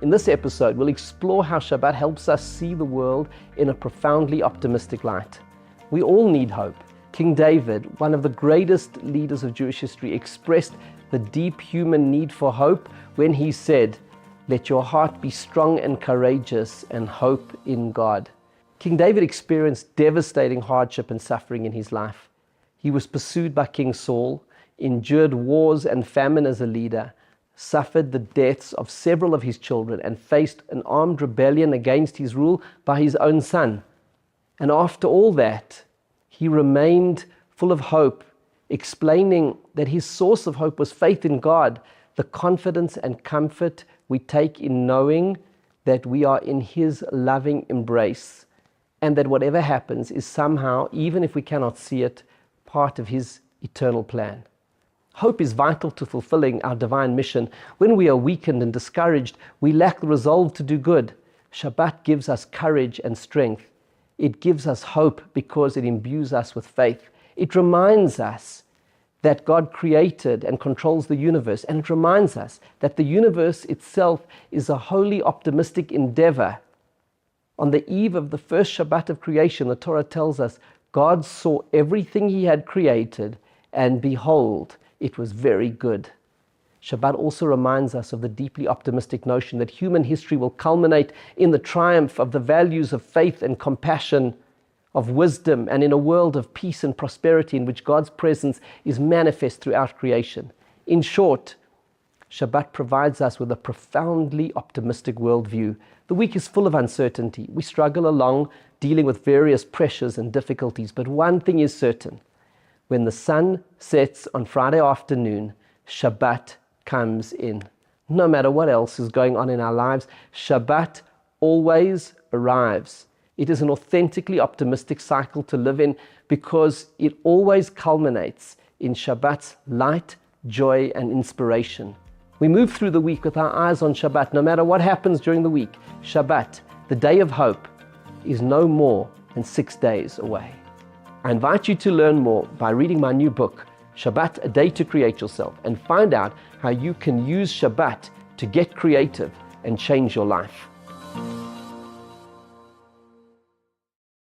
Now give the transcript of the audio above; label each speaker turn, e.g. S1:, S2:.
S1: In this episode, we'll explore how Shabbat helps us see the world in a profoundly optimistic light. We all need hope. King David, one of the greatest leaders of Jewish history, expressed the deep human need for hope when he said, "Let your heart be strong and courageous and hope in God." King David experienced devastating hardship and suffering in his life. He was pursued by King Saul, endured wars and famine as a leader, suffered the deaths of several of his children, and faced an armed rebellion against his rule by his own son. And after all that, he remained full of hope, explaining that his source of hope was faith in God, the confidence and comfort we take in knowing that we are in his loving embrace, and that whatever happens is somehow, even if we cannot see it, part of his eternal plan. Hope is vital to fulfilling our divine mission. When we are weakened and discouraged, we lack the resolve to do good. Shabbat gives us courage and strength. It gives us hope because it imbues us with faith. It reminds us that God created and controls the universe, and it reminds us that the universe itself is a wholly optimistic endeavor. On the eve of the first Shabbat of creation, the Torah tells us, God saw everything he had created, and behold, it was very good. Shabbat also reminds us of the deeply optimistic notion that human history will culminate in the triumph of the values of faith and compassion, of wisdom, and in a world of peace and prosperity in which God's presence is manifest throughout creation. In short, Shabbat provides us with a profoundly optimistic worldview. The week is full of uncertainty. We struggle along, dealing with various pressures and difficulties, but one thing is certain. When the sun sets on Friday afternoon, Shabbat comes in. No matter what else is going on in our lives, Shabbat always arrives. It is an authentically optimistic cycle to live in because it always culminates in Shabbat's light, joy, and inspiration. We move through the week with our eyes on Shabbat. No matter what happens during the week, Shabbat, the day of hope, is no more than 6 days away. I invite you to learn more by reading my new book, Shabbat, A Day to Create Yourself, and find out how you can use Shabbat to get creative and change your life.